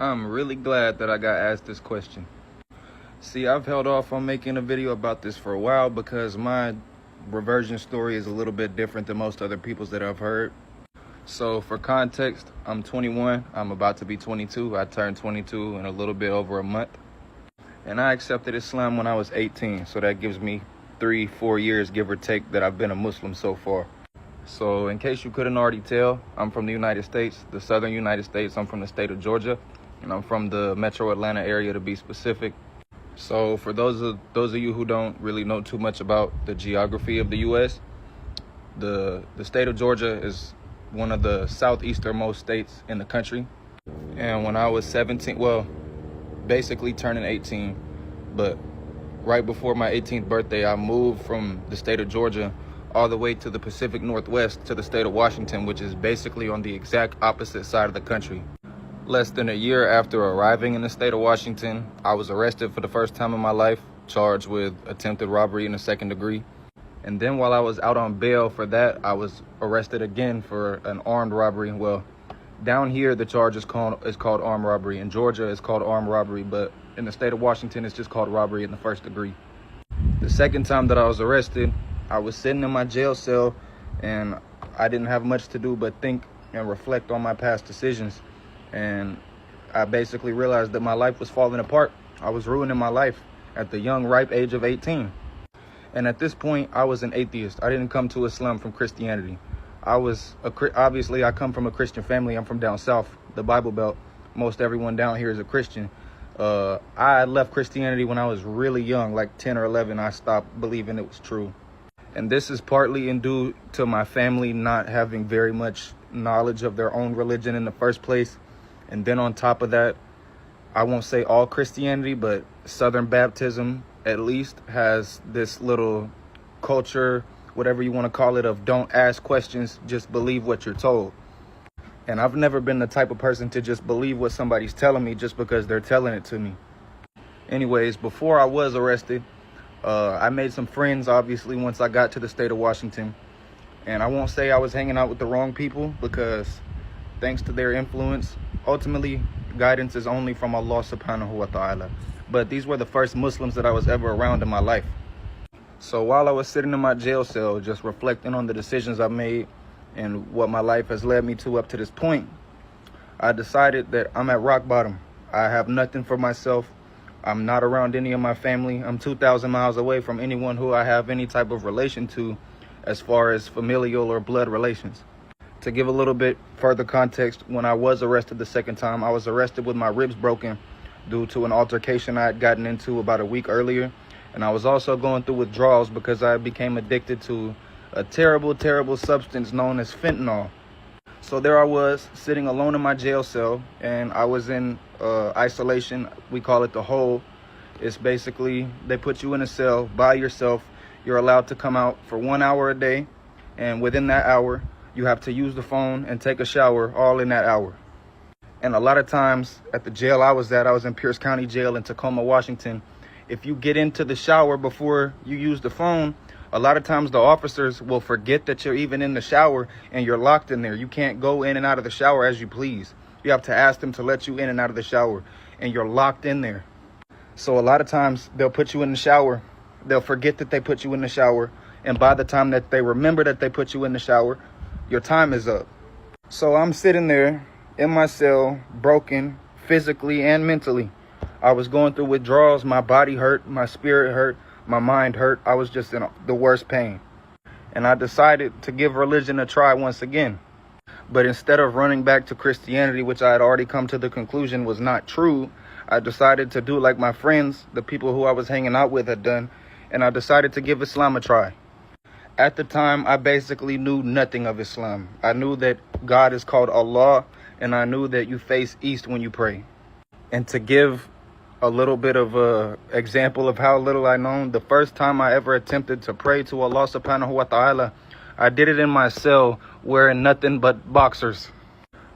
I'm really glad that I got asked this question. See, I've held off on making a video about this for a while because my reversion story is a little bit different than most other people's that I've heard. So for context, I'm 21. I'm about to be 22. I turned 22 in a little bit over a month. And I accepted Islam when I was 18. So that gives me 3-4 years, give or take, that I've been a Muslim so far. So in case you couldn't already tell, I'm from the United States, the southern United States. I'm from the state of Georgia, and I'm from the metro Atlanta area, to be specific. So for those of you who don't really know too much about the geography of the U.S., the state of Georgia is one of the southeasternmost states in the country. And when I was 17, well, basically turning 18, but right before my 18th birthday, I moved from the state of Georgia all the way to the Pacific Northwest to the state of Washington, which is basically on the exact opposite side of the country. Less than a year after arriving in the state of Washington, I was arrested for the first time in my life, charged with attempted robbery in the second degree. And then while I was out on bail for that, I was arrested again for an armed robbery. Well, down here, the charge is called armed robbery. In Georgia, it's called armed robbery, but in the state of Washington, it's just called robbery in the first degree. The second time that I was arrested, I was sitting in my jail cell, and I didn't have much to do but think and reflect on my past decisions. And I basically realized that my life was falling apart. I was ruining my life at the young, ripe age of 18. And at this point, I was an atheist. I didn't come to Islam from Christianity. Obviously, I come from a Christian family. I'm from down south, the Bible Belt. Most everyone down here is a Christian. I left Christianity when I was really young, like 10 or 11. I stopped believing it was true. And this is partly due to my family not having very much knowledge of their own religion in the first place. And then on top of that, I won't say all Christianity, but Southern Baptism at least has this little culture, whatever you want to call it, of don't ask questions, just believe what you're told. And I've never been the type of person to just believe what somebody's telling me just because they're telling it to me. Anyways, before I was arrested, I made some friends, obviously, once I got to the state of Washington. And I won't say I was hanging out with the wrong people because thanks to their influence, ultimately, guidance is only from Allah subhanahu wa ta'ala. But these were the first Muslims that I was ever around in my life. So while I was sitting in my jail cell, just reflecting on the decisions I made and what my life has led me to up to this point, I decided that I'm at rock bottom. I have nothing for myself. I'm not around any of my family. I'm 2,000 miles away from anyone who I have any type of relation to as far as familial or blood relations. To give a little bit further context, when I was arrested the second time, I was arrested with my ribs broken due to an altercation I had gotten into about a week earlier. And I was also going through withdrawals because I became addicted to a terrible, terrible substance known as fentanyl. So there I was, sitting alone in my jail cell, and I was in isolation. We call it the hole. It's basically, they put you in a cell by yourself. You're allowed to come out for 1 hour a day, and within that hour, you have to use the phone and take a shower all in that hour. And a lot of times at the jail I was in Pierce County Jail in Tacoma, Washington, if you get into the shower before you use the phone, a lot of times the officers will forget that you're even in the shower and you're locked in there. You can't go in and out of the shower as you please. You have to ask them to let you in and out of the shower, and you're locked in there. So a lot of times they'll put you in the shower. They'll forget that they put you in the shower. And by the time that they remember that they put you in the shower, your time is up. So I'm sitting there in my cell, broken physically and mentally. I was going through withdrawals. My body hurt, my spirit hurt, my mind hurt. I was just in the worst pain. And I decided to give religion a try once again. But instead of running back to Christianity, which I had already come to the conclusion was not true, I decided to do like my friends, the people who I was hanging out with, had done. And I decided to give Islam a try. At the time, I basically knew nothing of Islam. I knew that God is called Allah, and I knew that you face east when you pray. And to give a little bit of a example of how little I know, the first time I ever attempted to pray to Allah subhanahu wa ta'ala, I did it in my cell wearing nothing but boxers.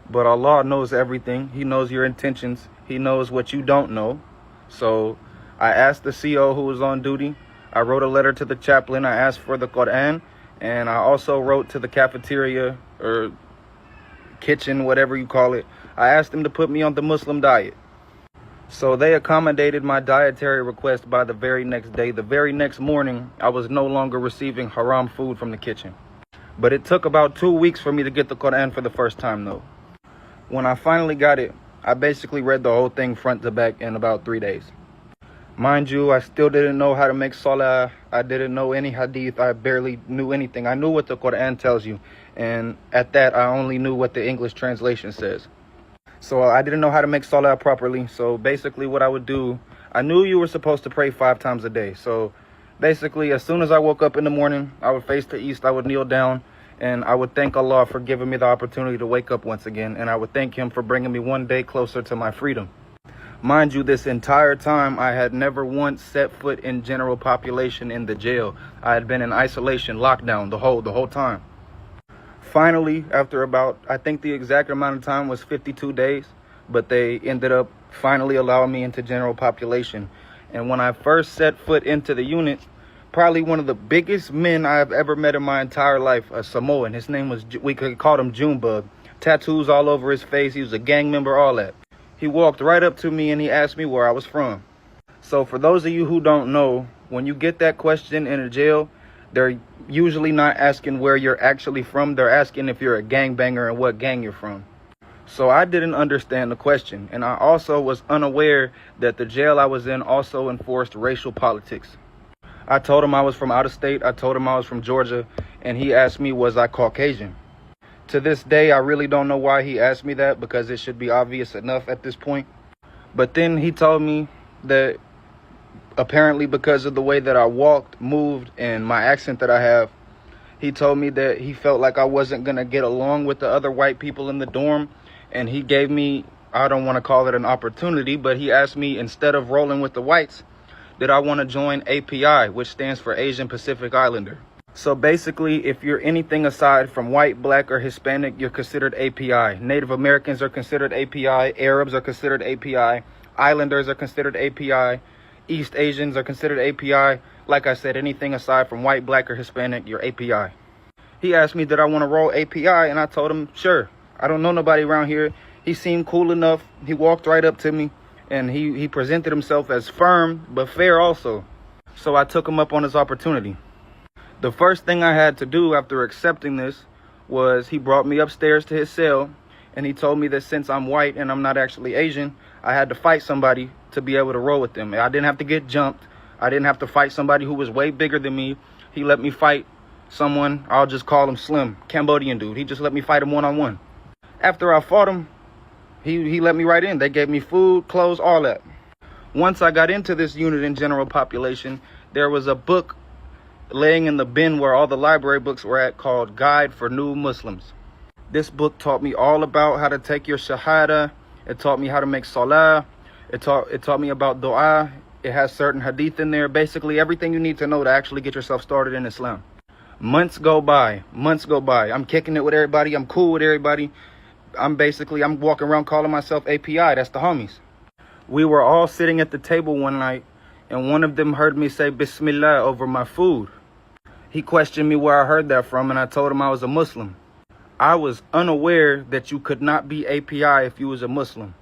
But Allah knows everything. He knows your intentions. He knows what you don't know. So I asked the CO who was on duty. I wrote a letter to the chaplain. I asked for the Quran. And I also wrote to the cafeteria or kitchen, whatever you call it. I asked them to put me on the Muslim diet. So they accommodated my dietary request by the very next day. The very next morning, I was no longer receiving haram food from the kitchen. But it took about 2 weeks for me to get the Quran for the first time, though. When I finally got it, I basically read the whole thing front to back in about 3 days. Mind you, I still didn't know how to make salah. I didn't know any hadith. I barely knew anything. I knew what the Quran tells you. And at that, I only knew what the English translation says. So I didn't know how to make salah properly. So basically what I would do, I knew you were supposed to pray 5 times a day. So basically, as soon as I woke up in the morning, I would face the east, I would kneel down, and I would thank Allah for giving me the opportunity to wake up once again. And I would thank him for bringing me one day closer to my freedom. Mind you, this entire time, I had never once set foot in general population in the jail. I had been in isolation, lockdown, the whole time. Finally, after about, I think the exact amount of time was 52 days, but they ended up finally allowing me into general population. And when I first set foot into the unit, probably one of the biggest men I've ever met in my entire life, a Samoan. His name was, we could call him Junebug. Tattoos all over his face. He was a gang member, all that. He walked right up to me and he asked me where I was from. So for those of you who don't know, when you get that question in a jail, they're usually not asking where you're actually from. They're asking if you're a gangbanger and what gang you're from. So I didn't understand the question. And I also was unaware that the jail I was in also enforced racial politics. I told him I was from out of state. I told him I was from Georgia. And he asked me, was I Caucasian? To this day, I really don't know why he asked me that, because it should be obvious enough at this point. But then he told me that apparently because of the way that I walked, moved, and my accent that I have, he told me that he felt like I wasn't going to get along with the other white people in the dorm. And he gave me, I don't want to call it an opportunity, but he asked me, instead of rolling with the whites, did I want to join API, which stands for Asian Pacific Islander. So basically, if you're anything aside from white, black, or Hispanic, you're considered API. Native Americans are considered API. Arabs are considered API. Islanders are considered API. East Asians are considered API. Like I said, anything aside from white, black, or Hispanic, you're API. He asked me, did I want to roll API? And I told him, sure. I don't know nobody around here. He seemed cool enough. He walked right up to me, and he presented himself as firm, but fair also. So I took him up on his opportunity. The first thing I had to do after accepting this was he brought me upstairs to his cell, and he told me that since I'm white and I'm not actually Asian, I had to fight somebody to be able to roll with them. I didn't have to get jumped. I didn't have to fight somebody who was way bigger than me. He let me fight someone, I'll just call him Slim, Cambodian dude. He just let me fight him one-on-one. After I fought him, he let me right in. They gave me food, clothes, all that. Once I got into this unit in general population, there was a book laying in the bin where all the library books were at called Guide for New Muslims. This book taught me all about how to take your shahada. It taught me how to make salah. It taught me about Dawah. It has certain hadith in there. Basically everything you need to know to actually get yourself started in Islam. Months go by. I'm kicking it with everybody. I'm cool with everybody. I'm walking around calling myself API. That's the homies. We were all sitting at the table one night, and one of them heard me say Bismillah over my food. He questioned me where I heard that from, and I told him I was a Muslim. I was unaware that you could not be API if you was a Muslim.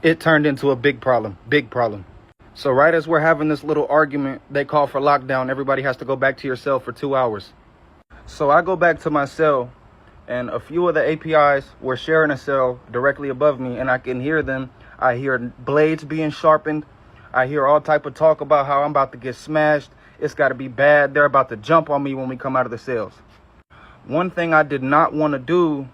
It turned into a big problem. So right as we're having this little argument, they call for lockdown. Everybody has to go back to your cell for 2 hours. So I go back to my cell, and a few of the APIs were sharing a cell directly above me, and I can hear them. I hear blades being sharpened. I hear all type of talk about how I'm about to get smashed. It's got to be bad. They're about to jump on me when we come out of the cells. One thing I did not want to do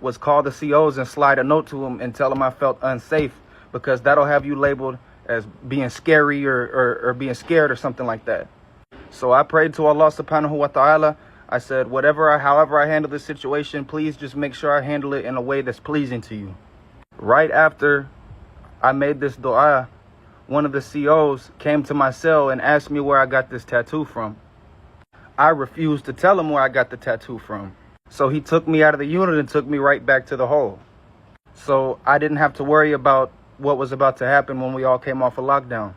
was call the COs and slide a note to them and tell them I felt unsafe, because that'll have you labeled as being scary or being scared or something like that. So I prayed to Allah subhanahu wa ta'ala. I said, however I handle this situation, please just make sure I handle it in a way that's pleasing to you. Right after I made this dua, one of the COs came to my cell and asked me where I got this tattoo from. I refused to tell him where I got the tattoo from. So he took me out of the unit and took me right back to the hole. So I didn't have to worry about what was about to happen when we all came off of lockdown.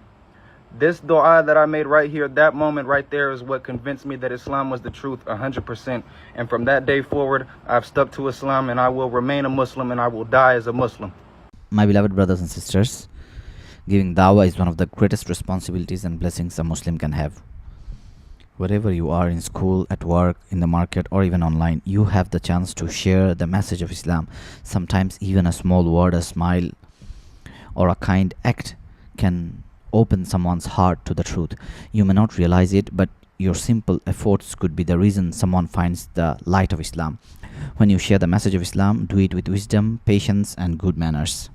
This dua that I made right here, that moment right there is what convinced me that Islam was the truth 100%. And from that day forward, I've stuck to Islam and I will remain a Muslim and I will die as a Muslim. My beloved brothers and sisters, giving dawah is one of the greatest responsibilities and blessings a Muslim can have. Wherever you are, in school, at work, in the market, or even online, you have the chance to share the message of Islam. Sometimes even a small word, a smile, or a kind act can open someone's heart to the truth. You may not realize it, but your simple efforts could be the reason someone finds the light of Islam. When you share the message of Islam, do it with wisdom, patience, and good manners.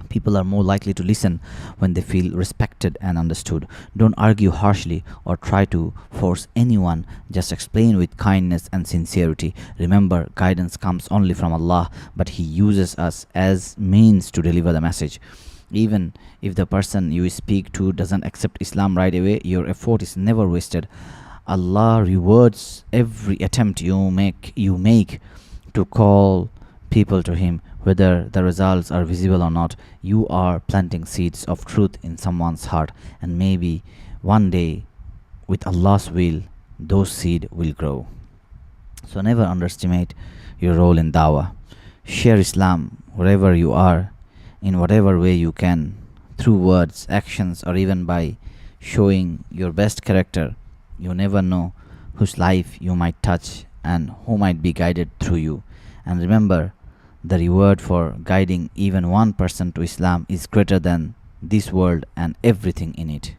People are more likely to listen when they feel respected and understood. Don't argue harshly or try to force anyone. Just explain with kindness and sincerity. Remember, guidance comes only from Allah, but He uses us as means to deliver the message. Even if the person you speak to doesn't accept Islam right away, your effort is never wasted. Allah rewards every attempt you make to call people to Him. Whether the results are visible or not, you are planting seeds of truth in someone's heart, and maybe one day, with Allah's will, those seeds will grow. So never underestimate your role in dawah. Share Islam wherever you are, in whatever way you can, through words, actions, or even by showing your best character. You never know whose life you might touch and who might be guided through you. And remember, the reward for guiding even one person to Islam is greater than this world and everything in it.